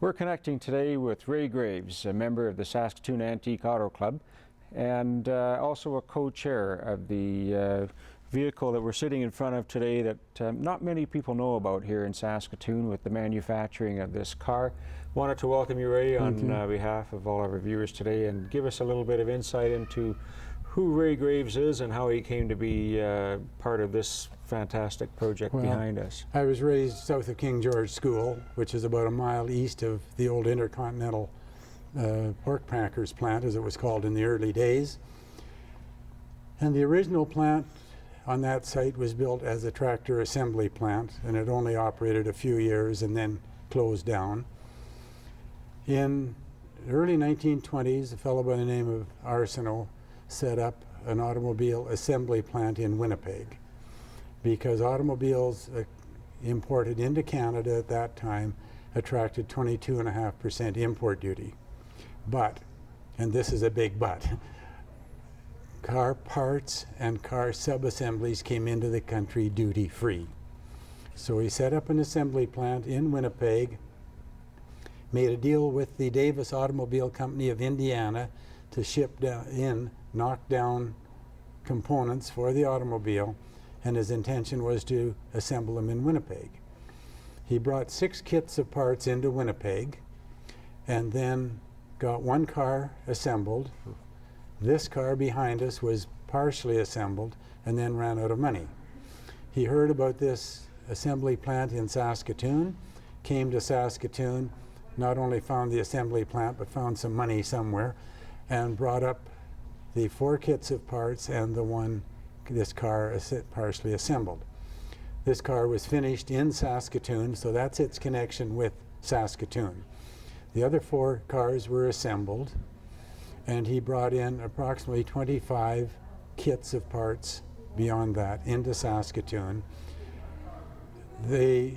We're connecting today with Ray Graves, a member of the Saskatoon Antique Auto Club and also a co-chair of the vehicle that we're sitting in front of today that not many people know about here in Saskatoon with the manufacturing of this car. Wanted to welcome you, Ray, on behalf of all of our viewers today, and give us a little bit of insight into who Ray Graves is and how he came to be part of this fantastic project behind us. I was raised south of King George School, which is about a mile east of the old Intercontinental pork packers plant, as it was called in the early days. And the original plant on that site was built as a tractor assembly plant, and it only operated a few years and then closed down. In the early 1920s, a fellow by the name of Arsenault set up an automobile assembly plant in Winnipeg, because automobiles imported into Canada at that time attracted 22.5% import duty. But, and this is a big but, car parts and car sub-assemblies came into the country duty-free. So he set up an assembly plant in Winnipeg, made a deal with the Davis Automobile Company of Indiana to ship knockdown components for the automobile, and his intention was to assemble them in Winnipeg. He brought 6 kits of parts into Winnipeg and then got one car assembled. This car behind us was partially assembled and then ran out of money. He heard about this assembly plant in Saskatoon, came to Saskatoon, not only found the assembly plant but found some money somewhere, and brought up the 4 kits of parts and this car partially assembled. This car was finished in Saskatoon, so that's its connection with Saskatoon. The other 4 cars were assembled, and he brought in approximately 25 kits of parts beyond that into Saskatoon. The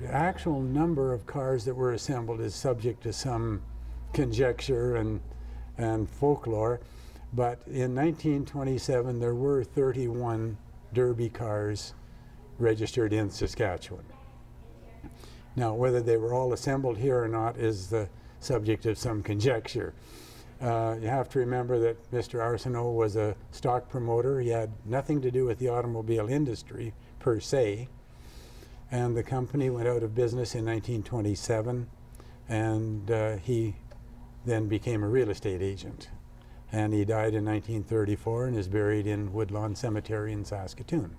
actual number of cars that were assembled is subject to some conjecture and folklore, but in 1927 there were 31 Derby cars registered in Saskatchewan. Now, whether they were all assembled here or not is the subject of some conjecture. You have to remember that Mr. Arsenault was a stock promoter. He had nothing to do with the automobile industry per se, and the company went out of business in 1927, and he then became a real estate agent. And he died in 1934 and is buried in Woodlawn Cemetery in Saskatoon.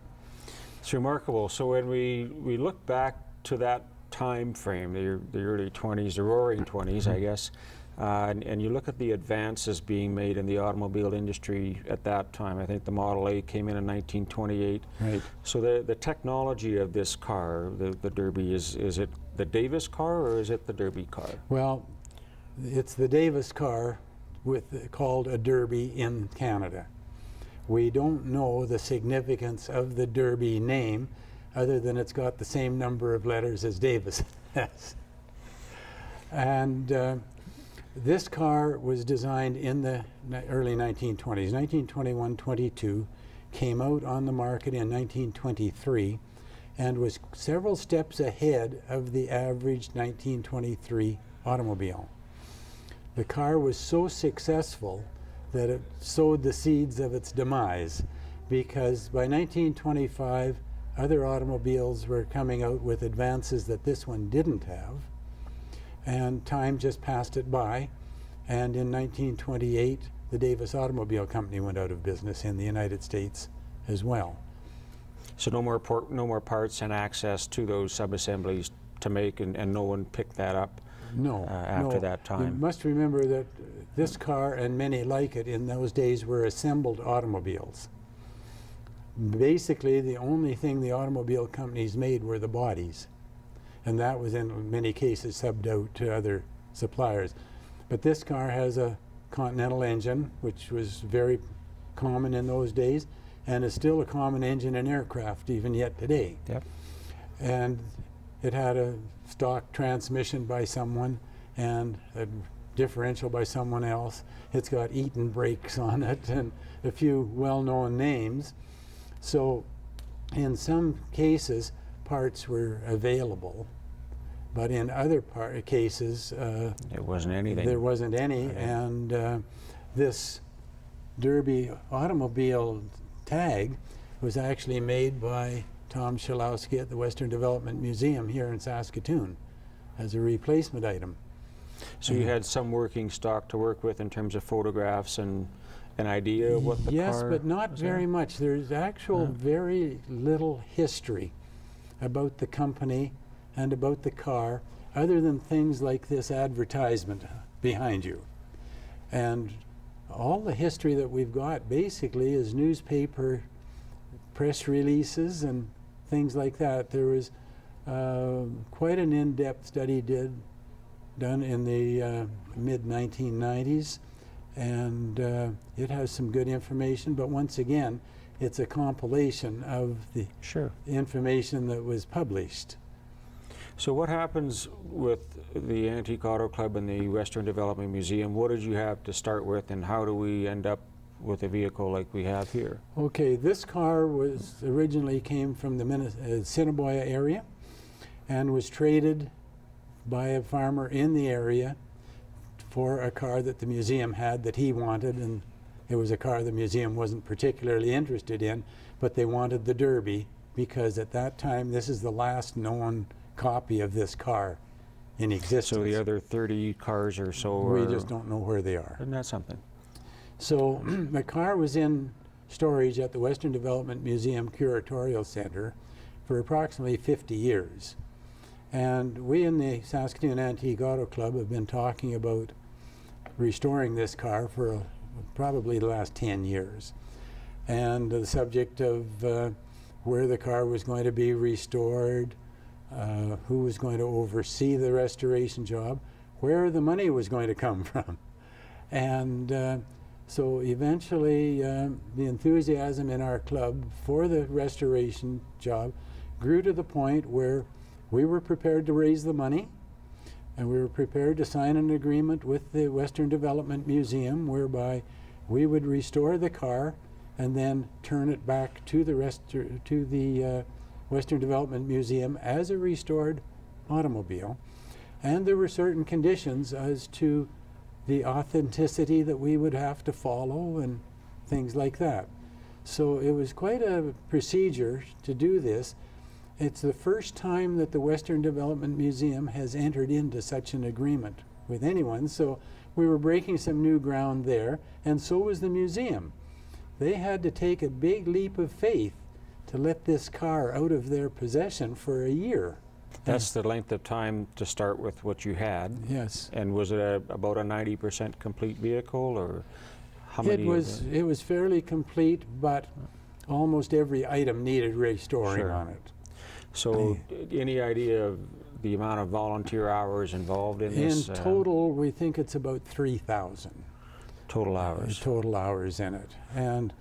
It's remarkable. So when we look back to that time frame, the early 20s, the roaring 20s, I guess, and you look at the advances being made in the automobile industry at that time. I think the Model A came in 1928. Right. So the technology of this car, the Derby, is it the Davis car or is it the Derby car? Well, it's the Davis car called a Derby in Canada. We don't know the significance of the Derby name other than it's got the same number of letters as Davis has. And this car was designed in the early 1920s. 1921-22, came out on the market in 1923 and was several steps ahead of the average 1923 automobile. The car was so successful that it sowed the seeds of its demise, because by 1925 other automobiles were coming out with advances that this one didn't have, and time just passed it by. And in 1928 the Davis Automobile Company went out of business in the United States as well. So no more parts and access to those sub-assemblies to make, and no one picked that up. No, after that time. You must remember that this car and many like it in those days were assembled automobiles. Basically, the only thing the automobile companies made were the bodies, and that was in many cases subbed out to other suppliers. But this car has a Continental engine, which was very common in those days, and is still a common engine in aircraft even yet today. Yep. And it had a stock transmission by someone and a differential by someone else. It's got Eaton brakes on it and a few well-known names. So in some cases, parts were available, but in other cases, It wasn't anything. there wasn't any, Okay. and this Derby automobile tag was actually made by Tom Schalowski at the Western Development Museum here in Saskatoon as a replacement item. So you had some working stock to work with in terms of photographs and an idea of what the Yes, car but not was very in? much. There's actual very little history about the company and about the car, other than things like this advertisement behind you. And all the history that we've got basically is newspaper press releases and things like that. There was quite an in-depth study done in the mid-1990s, and it has some good information, but once again, it's a compilation of the Sure. information that was published. So what happens with the Antique Auto Club and the Western Development Museum? What did you have to start with, and how do we end up with a vehicle like we have here? Okay, this car was originally came from the Assiniboia area and was traded by a farmer in the area for a car that the museum had that he wanted, and it was a car the museum wasn't particularly interested in, but they wanted the Derby because at that time this is the last known copy of this car in existence. So the other 30 cars or so we are, just don't know where they are. isn't that something? So the car was in storage at the Western Development Museum Curatorial Center for approximately 50 years. And we in the Saskatoon Antique Auto Club have been talking about restoring this car for probably the last 10 years. And the subject of where the car was going to be restored, who was going to oversee the restoration job, where the money was going to come from. And so eventually the enthusiasm in our club for the restoration job grew to the point where we were prepared to raise the money, and we were prepared to sign an agreement with the Western Development Museum whereby we would restore the car and then turn it back to the Western Development Museum as a restored automobile. And there were certain conditions as to the authenticity that we would have to follow and things like that. So it was quite a procedure to do this. It's the first time that the Western Development Museum has entered into such an agreement with anyone, so we were breaking some new ground there, and so was the museum. They had to take a big leap of faith to let this car out of their possession for a year. That's the length of time to start with what you had. Yes. And was it about a 90% complete vehicle, or how many? It was fairly complete, but almost every item needed restoring Sure. on it. So any idea of the amount of volunteer hours involved in this? In total, we think it's about 3,000 total hours. total hours in it. And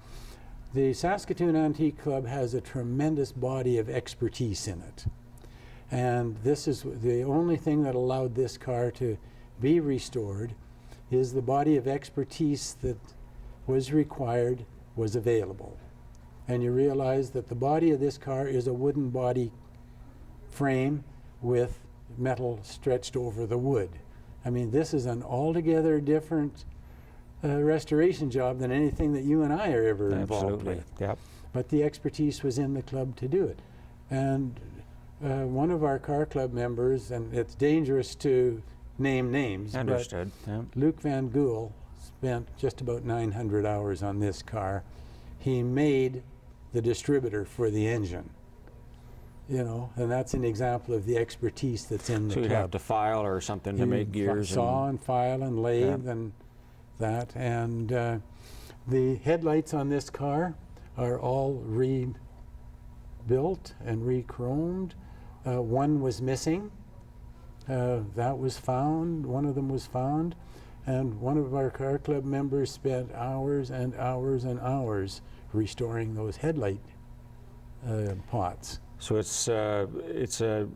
the Saskatoon Antique Club has a tremendous body of expertise in it. And this is the only thing that allowed this car to be restored, is the body of expertise that was required was available. And you realize that the body of this car is a wooden body frame with metal stretched over the wood. I mean, this is an altogether different restoration job than anything that you and I are ever involved Absolutely. with. Yep. But the expertise was in the club to do it. And one of our car club members, and it's dangerous to name names, Understood. Yeah. but Luke Van Gool spent just about 900 hours on this car. He made the distributor for the engine, you know, and that's an example of the expertise that's in the So club. you'd have to file or something to make gears. Saw and file and lathe Yeah. and that. And the headlights on this car are all rebuilt and re-chromed. One was missing. That was found. One of them was found. And one of our car club members spent hours and hours and hours restoring those headlight pots. So it's a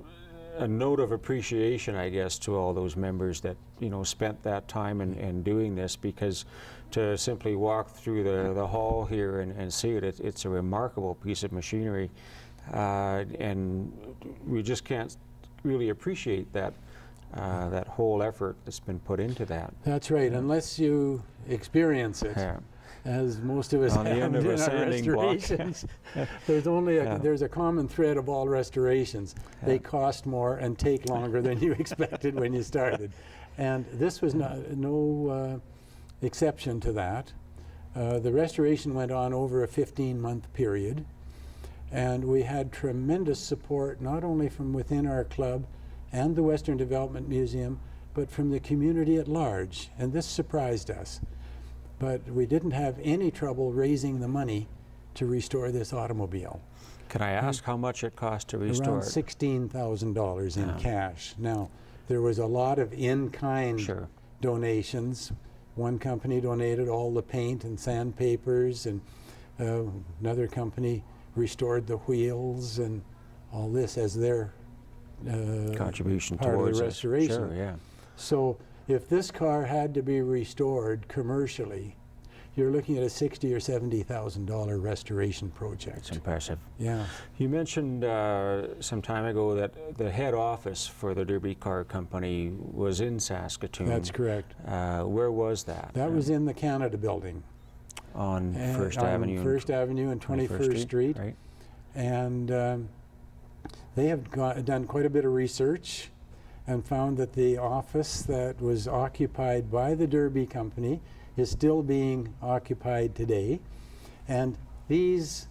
note of appreciation, I guess, to all those members that, you know, spent that time in doing this, because to simply walk through the hall here and see it, it's a remarkable piece of machinery, and we just can't really appreciate that that whole effort that's been put into that. That's right, unless you experience it. Yeah. As most of us On the have end of in a our sanding block. restorations. There's only there's a common thread of all restorations. They cost more and take longer than you expected when you started. And this was no exception to that. The restoration went on over a 15-month period, and we had tremendous support not only from within our club and the Western Development Museum, but from the community at large, and this surprised us. But we didn't have any trouble raising the money to restore this automobile. Can I ask how much it cost to restore Around it? $16,000 in cash. Now, there was a lot of in-kind donations. One company donated all the paint and sandpapers, and another company restored the wheels and all this as their contribution part towards of the restoration. Sure, yeah. So if this car had to be restored commercially, you're looking at a $60,000 or $70,000 restoration project. It's impressive. Yeah. You mentioned some time ago that the head office for the Derby Car Company was in Saskatoon. That's correct. Where was that? That was in the Canada building. On First Avenue. On First Avenue and 21st Street. Right. And they have done quite a bit of research and found that the office that was occupied by the Derby Company is still being occupied today. And these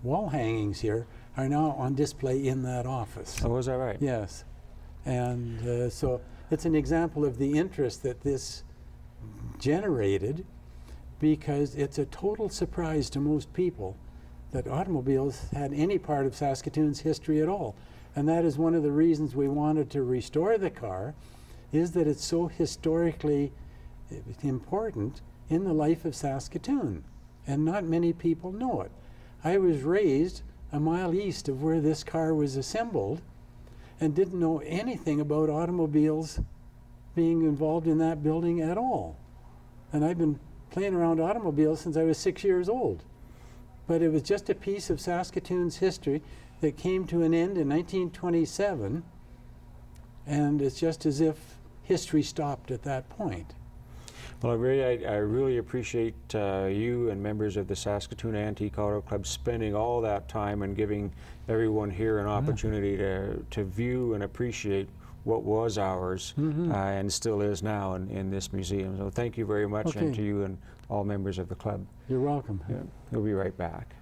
wall hangings here are now on display in that office. Oh, is that right? Yes. And so it's an example of the interest that this generated, because it's a total surprise to most people that automobiles had any part of Saskatoon's history at all. And that is one of the reasons we wanted to restore the car, is that it's so historically important in the life of Saskatoon, and not many people know it. I was raised a mile east of where this car was assembled and didn't know anything about automobiles being involved in that building at all. And I've been playing around automobiles since I was 6 years old. But it was just a piece of Saskatoon's history that came to an end in 1927, and it's just as if history stopped at that point. Well, I really appreciate you and members of the Saskatoon Antique Auto Club spending all that time and giving everyone here an opportunity to view and appreciate what was ours and still is now in this museum. So thank you very much, and to you and all members of the club. You're welcome. Yeah, we'll be right back.